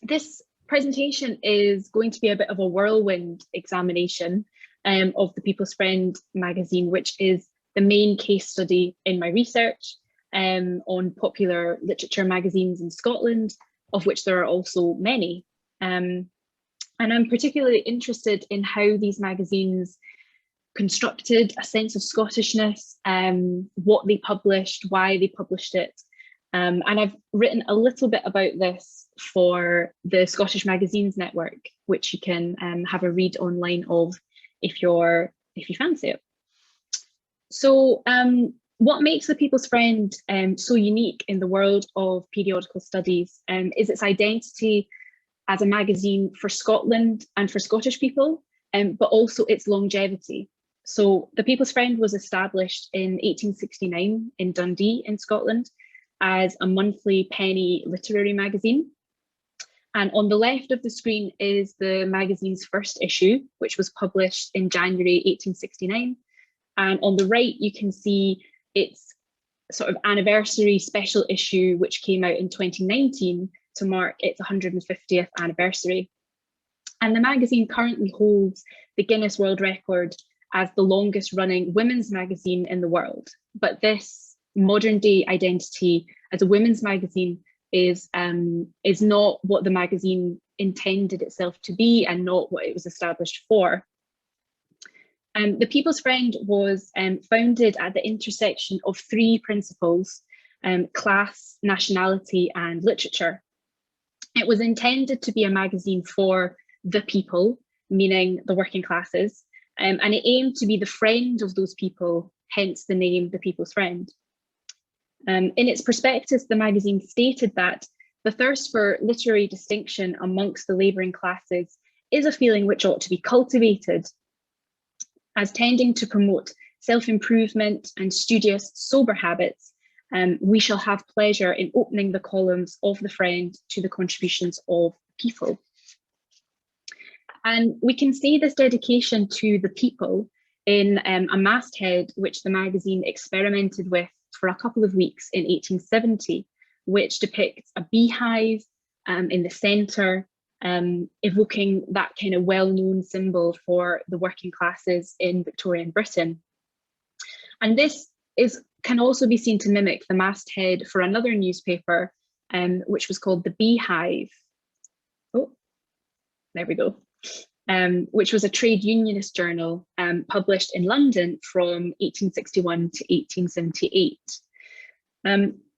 This presentation is going to be a bit of a whirlwind examination of the People's Friend magazine, which is the main case study in my research on popular literature magazines in Scotland, of which there are also many. And I'm particularly interested in how these magazines constructed a sense of Scottishness, what they published, why they published it. And I've written a little bit about this for the Scottish Magazines Network, which you can have a read online of if you fancy it. So what makes the People's Friend so unique in the world of periodical studies is its identity as a magazine for Scotland and for Scottish people, but also its longevity. So the People's Friend was established in 1869 in Dundee in Scotland as a monthly penny literary magazine. And on the left of the screen is the magazine's first issue, which was published in January 1869. And on the right, you can see its sort of anniversary special issue, which came out in 2019 to mark its 150th anniversary. And the magazine currently holds the Guinness World Record as the longest running women's magazine in the world. But this modern day identity as a women's magazine is not what the magazine intended itself to be and not what it was established for. The People's Friend was founded at the intersection of three principles: class, nationality, and literature. It was intended to be a magazine for the people, meaning the working classes, and it aimed to be the friend of those people, hence the name The People's Friend. In its prospectus, the magazine stated that the thirst for literary distinction amongst the labouring classes is a feeling which ought to be cultivated, as tending to promote self-improvement and studious, sober habits. We shall have pleasure in opening the columns of the Friend to the contributions of people. And we can see this dedication to the people in a masthead which the magazine experimented with for a couple of weeks in 1870, which depicts a beehive in the centre, evoking that kind of well-known symbol for the working classes in Victorian Britain. And this can also be seen to mimic the masthead for another newspaper, which was called The Beehive. Oh, there we go. Which was a trade unionist journal published in London from 1861 to 1878.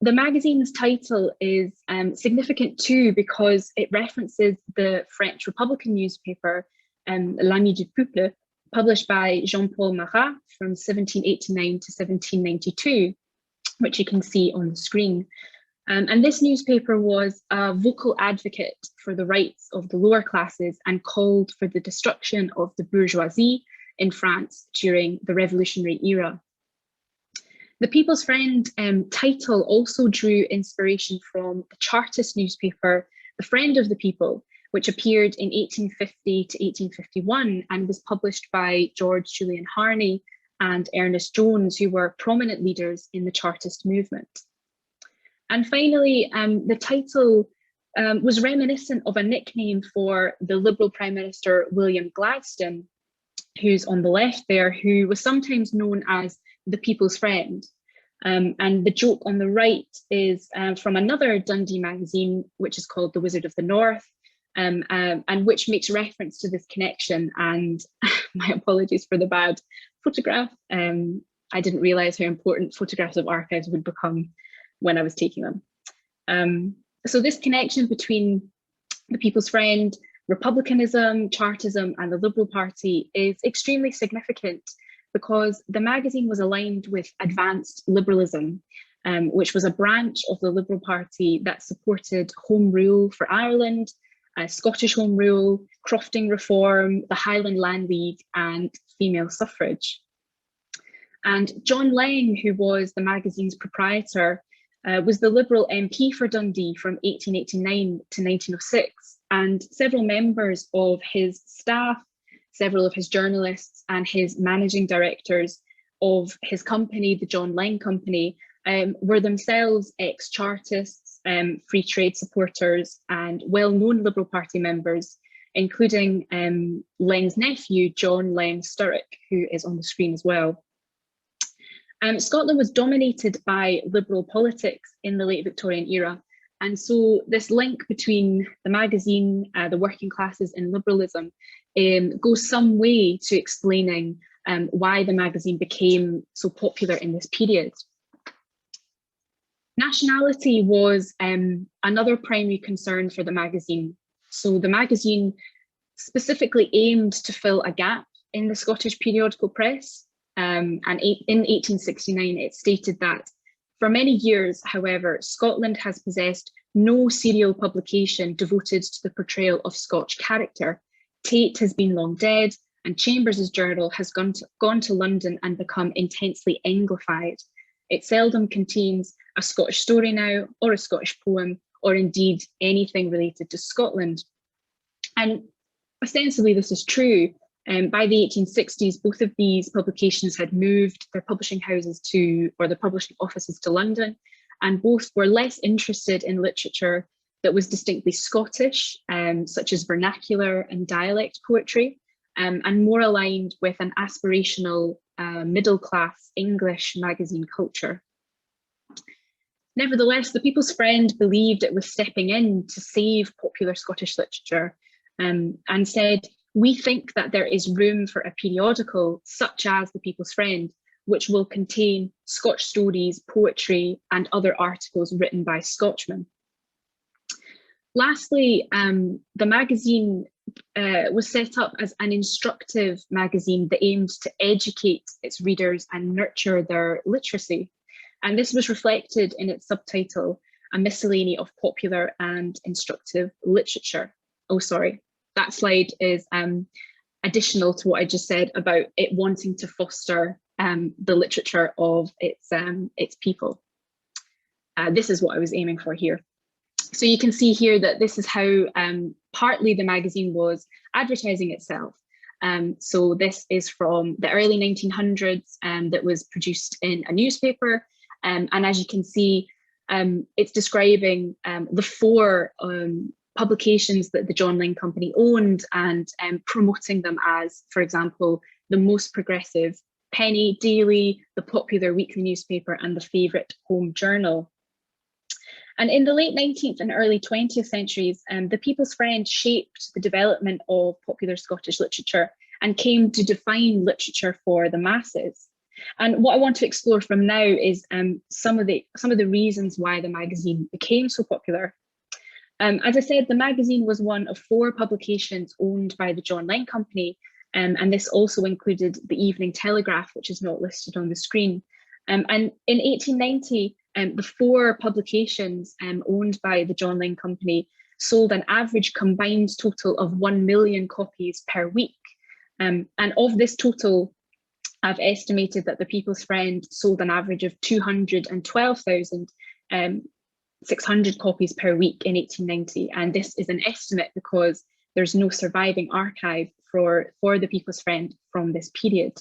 The magazine's title is significant too because it references the French Republican newspaper, L'Ami du Peuple, published by Jean-Paul Marat from 1789 to 1792, which you can see on the screen. And this newspaper was a vocal advocate for the rights of the lower classes and called for the destruction of the bourgeoisie in France during the revolutionary era. The People's Friend title also drew inspiration from the Chartist newspaper, The Friend of the People, which appeared in 1850 to 1851 and was published by George Julian Harney and Ernest Jones, who were prominent leaders in the Chartist movement. And finally, the title was reminiscent of a nickname for the Liberal Prime Minister William Gladstone, who's on the left there, who was sometimes known as the People's Friend. And the joke on the right is from another Dundee magazine, which is called The Wizard of the North, and which makes reference to this connection. And my apologies for the bad photograph. I didn't realise how important photographs of archives would become when I was taking them. So this connection between the People's Friend, republicanism, Chartism, and the Liberal Party is extremely significant because the magazine was aligned with advanced liberalism, which was a branch of the Liberal Party that supported home rule for Ireland, Scottish home rule, crofting reform, the Highland Land League, and female suffrage. And John Laing, who was the magazine's proprietor, was the Liberal MP for Dundee from 1889 to 1906, and several members of his staff, several of his journalists, and his managing directors of his company, the John Laing Company, were themselves ex-Chartists, free trade supporters and well-known Liberal Party members, including Laing's nephew, John Laing Sturrock, who is on the screen as well. Scotland was dominated by Liberal politics in the late Victorian era, and so this link between the magazine, the working classes and liberalism goes some way to explaining why the magazine became so popular in this period. Nationality was another primary concern for the magazine. So the magazine specifically aimed to fill a gap in the Scottish periodical press. And in 1869, it stated that for many years, however, Scotland has possessed no serial publication devoted to the portrayal of Scotch character. Tate has been long dead, and Chambers' journal has gone to London and become intensely Anglified. It seldom contains a Scottish story now, or a Scottish poem, or indeed anything related to Scotland. And ostensibly this is true. By the 1860s, both of these publications had moved their publishing houses or the publishing offices to London, and both were less interested in literature that was distinctly Scottish, such as vernacular and dialect poetry, and more aligned with an aspirational middle-class English magazine culture. Nevertheless, the People's Friend believed it was stepping in to save popular Scottish literature, and said, "We think that there is room for a periodical such as the People's Friend, which will contain Scotch stories, poetry, and other articles written by Scotchmen." Lastly, the magazine was set up as an instructive magazine that aimed to educate its readers and nurture their literacy. And this was reflected in its subtitle, "A Miscellany of Popular and Instructive Literature." Oh, sorry, that slide is additional to what I just said about it wanting to foster the literature of its people. This is what I was aiming for here. So you can see here that this is how partly the magazine was advertising itself. So this is from the early 1900s that was produced in a newspaper. And as you can see, it's describing the four publications that the John Laing Company owned and promoting them as, for example, the most progressive penny daily, the popular weekly newspaper, and the favourite home journal. And in the late 19th and early 20th centuries, the People's Friend shaped the development of popular Scottish literature and came to define literature for the masses. And what I want to explore from now is some of the reasons why the magazine became so popular. As I said, the magazine was one of four publications owned by the John Laing Company, and this also included the Evening Telegraph, which is not listed on the screen. And in 1890, the four publications owned by the John Laing Company sold an average combined total of 1 million copies per week. And of this total, I've estimated that the People's Friend sold an average of 212,600 copies per week in 1890. And this is an estimate because there's no surviving archive for the People's Friend from this period.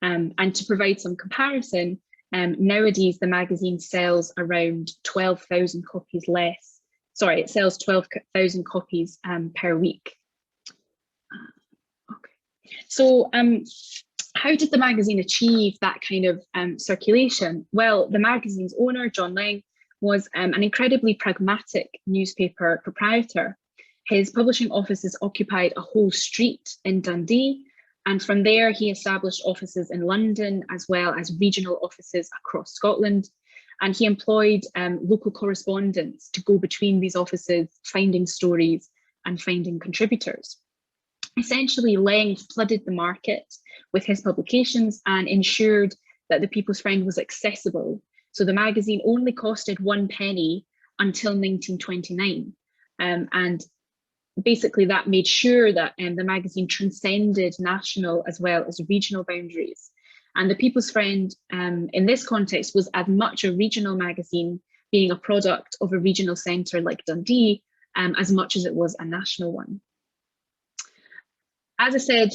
And to provide some comparison, nowadays the magazine sells around 12,000 copies less. Sorry, it sells 12,000 copies per week. Okay. So how did the magazine achieve that kind of circulation? Well, the magazine's owner, John Laing, was an incredibly pragmatic newspaper proprietor. His publishing offices occupied a whole street in Dundee, and from there he established offices in London as well as regional offices across Scotland. And he employed local correspondents to go between these offices, finding stories and finding contributors. Essentially, Laing flooded the market with his publications and ensured that the People's Friend was accessible. So the magazine only costed 1 penny until 1929. And basically that made sure that the magazine transcended national as well as regional boundaries. And the People's Friend in this context was as much a regional magazine, being a product of a regional centre like Dundee, as much as it was a national one. As I said,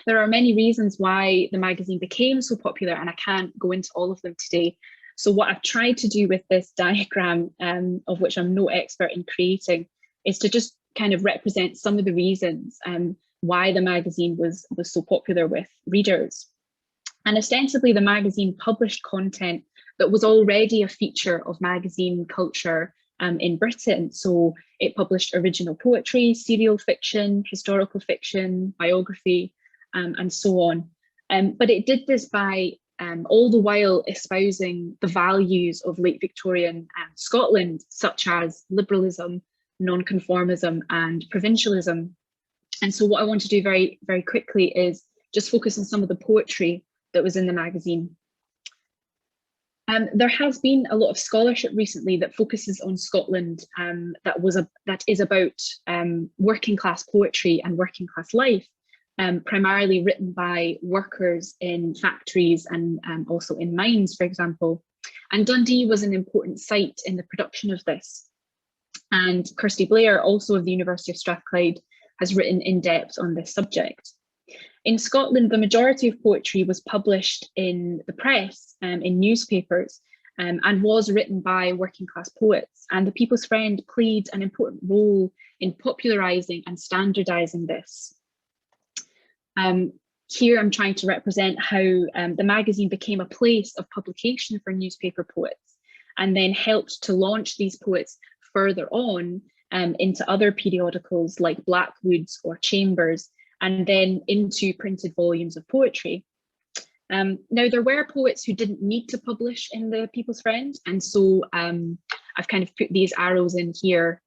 there are many reasons why the magazine became so popular, and I can't go into all of them today. So what I've tried to do with this diagram, of which I'm no expert in creating, is to just kind of represent some of the reasons why the magazine was so popular with readers. And ostensibly the magazine published content that was already a feature of magazine culture in Britain. So it published original poetry, serial fiction, historical fiction, biography, and so on. But it did this by all the while espousing the values of late Victorian Scotland, such as liberalism, nonconformism, and provincialism. And so what I want to do very, very quickly is just focus on some of the poetry that was in the magazine. There has been a lot of scholarship recently that focuses on Scotland that is about working class poetry and working class life, primarily written by workers in factories and also in mines, for example. And Dundee was an important site in the production of this. And Kirsty Blair, also of the University of Strathclyde, has written in depth on this subject. In Scotland, the majority of poetry was published in the press, in newspapers, and was written by working class poets. And the People's Friend played an important role in popularising and standardising this. Here I'm trying to represent how the magazine became a place of publication for newspaper poets, and then helped to launch these poets further on into other periodicals like Blackwood's or Chambers, and then into printed volumes of poetry. Now, there were poets who didn't need to publish in the People's Friend, and so I've kind of put these arrows in here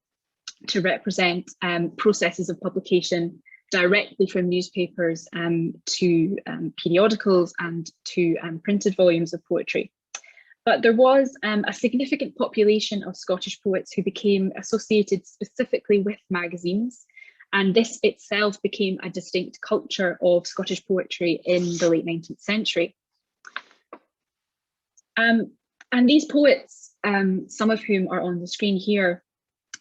to represent processes of publication directly from newspapers to periodicals and to printed volumes of poetry. But there was a significant population of Scottish poets who became associated specifically with magazines, and this itself became a distinct culture of Scottish poetry in the late 19th century. And these poets, some of whom are on the screen here,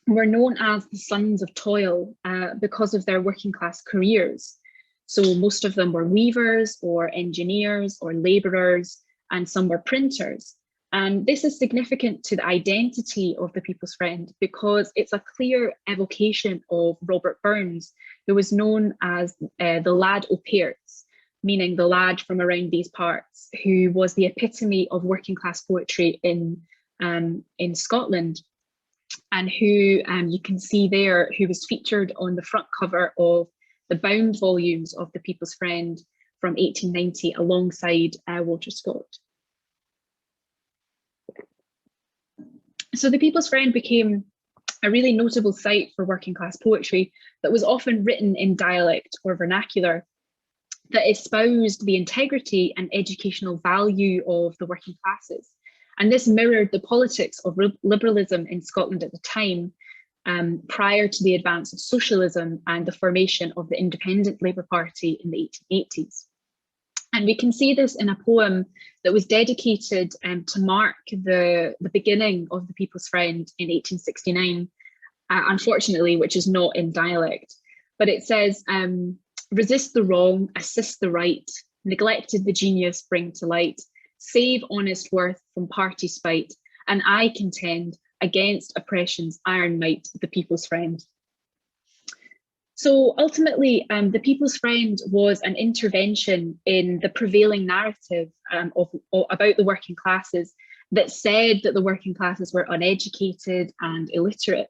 were known as the sons of toil because of their working class careers. So most of them were weavers or engineers or labourers, and some were printers. And this is significant to the identity of the People's Friend because it's a clear evocation of Robert Burns, who was known as the lad o' Pearts, meaning the lad from around these parts, who was the epitome of working class poetry in Scotland, and who you can see there, who was featured on the front cover of the bound volumes of the People's Friend from 1890 alongside Walter Scott. So the People's Friend became a really notable site for working class poetry that was often written in dialect or vernacular that espoused the integrity and educational value of the working classes. And this mirrored the politics of liberalism in Scotland at the time, prior to the advance of socialism and the formation of the Independent Labour Party in the 1880s. And we can see this in a poem that was dedicated to mark the beginning of the People's Friend in 1869, unfortunately, which is not in dialect. But it says, resist the wrong, assist the right, neglected the genius bring to light, save honest worth from party spite, and I contend against oppression's iron might, the People's Friend. So ultimately, the People's Friend was an intervention in the prevailing narrative about the working classes that said that the working classes were uneducated and illiterate.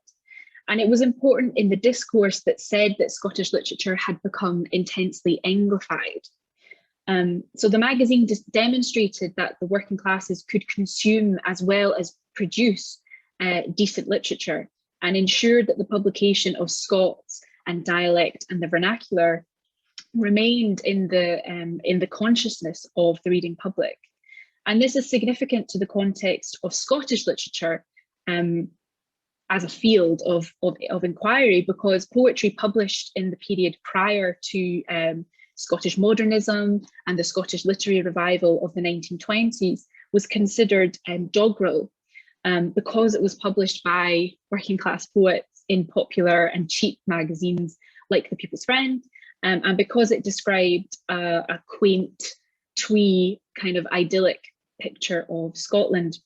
And it was important in the discourse that said that Scottish literature had become intensely Anglified. So the magazine just demonstrated that the working classes could consume as well as produce decent literature, and ensured that the publication of Scots and dialect and the vernacular remained in the consciousness of the reading public. And this is significant to the context of Scottish literature as a field of inquiry, because poetry published in the period prior to Scottish modernism and the Scottish literary revival of the 1920s was considered doggerel because it was published by working class poets in popular and cheap magazines like the People's Friend, and because it described a quaint, twee kind of idyllic picture of Scotland.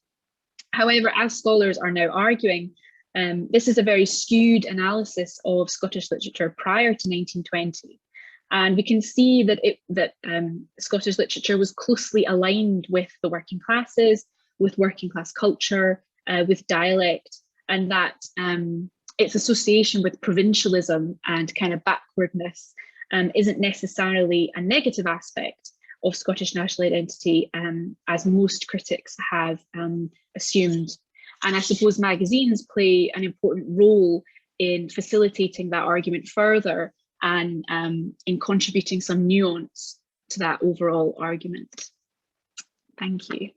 However, as scholars are now arguing, this is a very skewed analysis of Scottish literature prior to 1920. And we can see that Scottish literature was closely aligned with the working classes, with working class culture, with dialect, and that its association with provincialism and kind of backwardness isn't necessarily a negative aspect of Scottish national identity, as most critics have assumed. And I suppose magazines play an important role in facilitating that argument further and in contributing some nuance to that overall argument. Thank you.